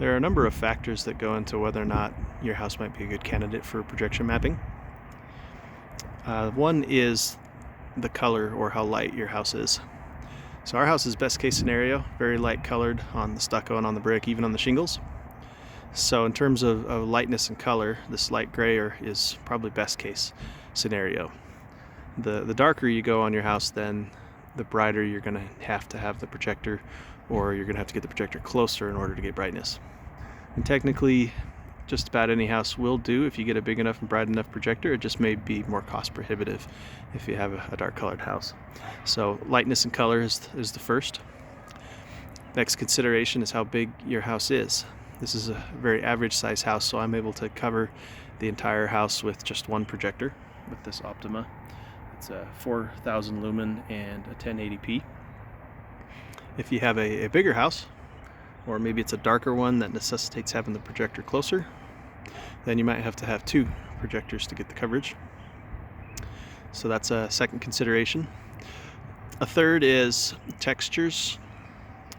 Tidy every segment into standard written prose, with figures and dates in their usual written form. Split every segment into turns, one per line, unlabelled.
There are a number of factors that go into whether or not your house might be a good candidate for projection mapping. One is the color or how light your house is. So our house is best case scenario, very light colored on the stucco and on the brick, even on the shingles. So in terms of lightness and color, this light grayer is probably best case scenario. The darker you go on your house, then the brighter you're going to have the projector, or you're going to have to get the projector closer in order to get brightness. And technically, just about any house will do if you get a big enough and bright enough projector. It just may be more cost prohibitive if you have a dark colored house. So lightness and color is the first. Next consideration is how big your house is. This is a very average size house, so I'm able to cover the entire house with just one projector with this Optima. It's a 4,000 lumen and a 1080p. If you have a bigger house, or maybe it's a darker one that necessitates having the projector closer, then you might have to have two projectors to get the coverage. So that's a second consideration. A third is textures.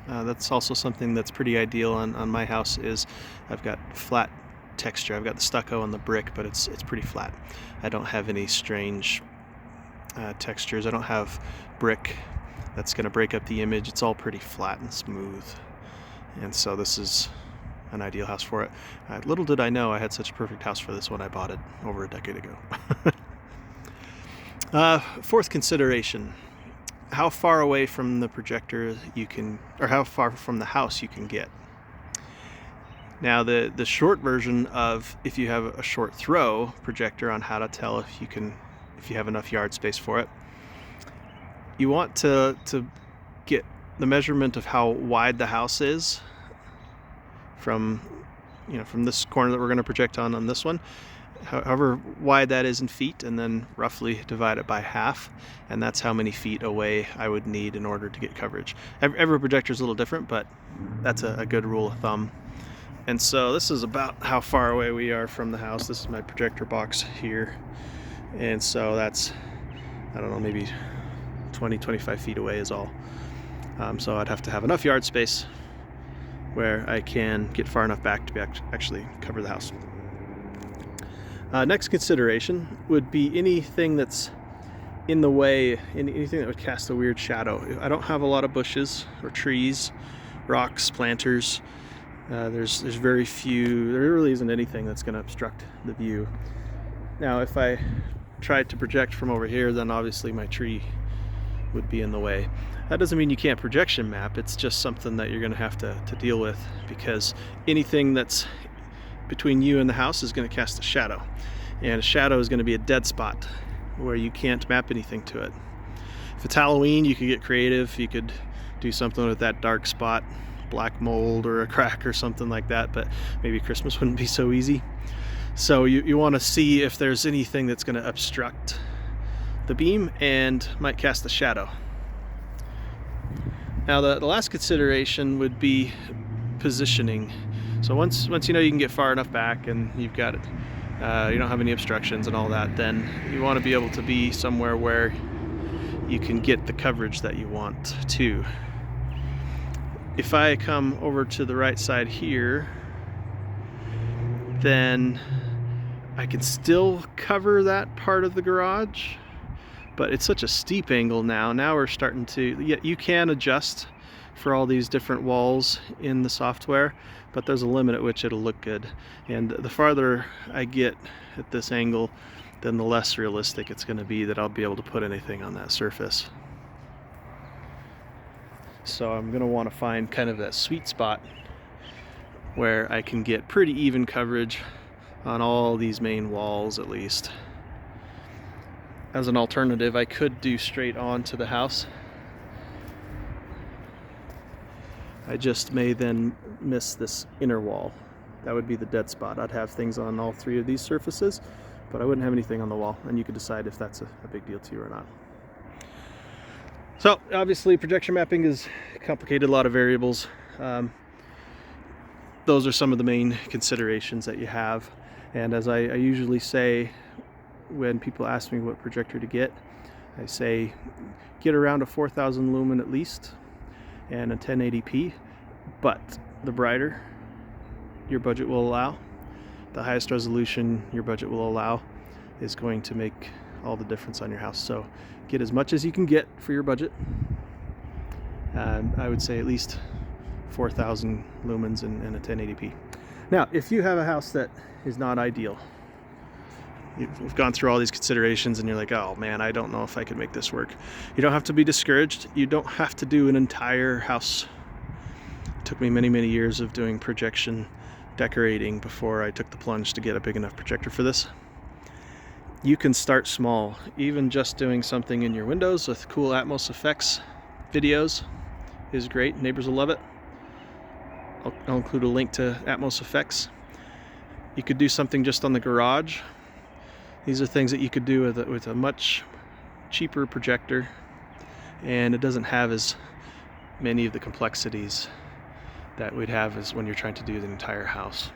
That's also something that's pretty ideal on my house. Is I've got flat texture. I've got the stucco and the brick, but it's pretty flat. I don't have any strange textures. I don't have brick that's going to break up the image. It's all pretty flat and smooth. And so this is an ideal house for it. Little did I know I had such a perfect house for this when I bought it over a decade ago. Fourth consideration, how far away from the projector you can, or how far from the house you can get. Now the short version of, if you have a short throw projector, on how to tell if you have enough yard space for it, you want to get the measurement of how wide the house is from this corner that we're going to project on this one, however wide that is in feet, and then roughly divide it by half, and that's how many feet away I would need in order to get coverage. Every projector is a little different, but that's a good rule of thumb. And so this is about how far away we are from the house. This is my projector box here, and so that's, I don't know, maybe 20-25 feet away is all. So I'd have to have enough yard space where I can get far enough back to actually cover the house. Next consideration would be anything that's in the way, anything that would cast a weird shadow. I don't have a lot of bushes or trees, rocks, planters. There's very few, there really isn't anything that's going to obstruct the view. Now if I tried to project from over here, then obviously my tree would be in the way. That doesn't mean you can't projection map. It's just something that you're going to have to deal with, because anything that's between you and the house is going to cast a shadow, and a shadow is going to be a dead spot where you can't map anything to it. If it's Halloween, you could get creative. You could do something with that dark spot, black mold or a crack or something like that, but maybe Christmas wouldn't be so easy. So you want to see if there's anything that's going to obstruct the beam and might cast a shadow. Now the last consideration would be positioning. So once you know you can get far enough back and you've got it, you don't have any obstructions and all that, then you want to be able to be somewhere where you can get the coverage that you want to. If I come over to the right side here, then I can still cover that part of the garage, but it's such a steep angle now. Now we're starting to, yeah, you can adjust for all these different walls in the software, but there's a limit at which it'll look good. And the farther I get at this angle, then the less realistic it's going to be that I'll be able to put anything on that surface. So I'm going to want to find kind of that sweet spot where I can get pretty even coverage on all these main walls at least. As an alternative, I could do straight on to the house. I just may then miss this inner wall. That would be the dead spot. I'd have things on all three of these surfaces, but I wouldn't have anything on the wall, and you could decide if that's a big deal to you or not. So obviously projection mapping is complicated, a lot of variables. Those are some of the main considerations that you have. And as I usually say when people ask me what projector to get, I say get around a 4,000 lumen at least and a 1080p, but the brighter your budget will allow. The highest resolution your budget will allow is going to make all the difference on your house. So get as much as you can get for your budget. I would say at least 4,000 lumens and a 1080p. Now, if you have a house that is not ideal, you've gone through all these considerations and you're like, oh man, I don't know if I could make this work. You don't have to be discouraged. You don't have to do an entire house. It took me many, many years of doing projection decorating before I took the plunge to get a big enough projector for this. You can start small. Even just doing something in your windows with cool Atmos effects videos is great. Neighbors will love it. I'll include a link to Atmos effects. You could do something just on the garage. These are things that you could do with a much cheaper projector, and it doesn't have as many of the complexities that we'd have as when you're trying to do the entire house.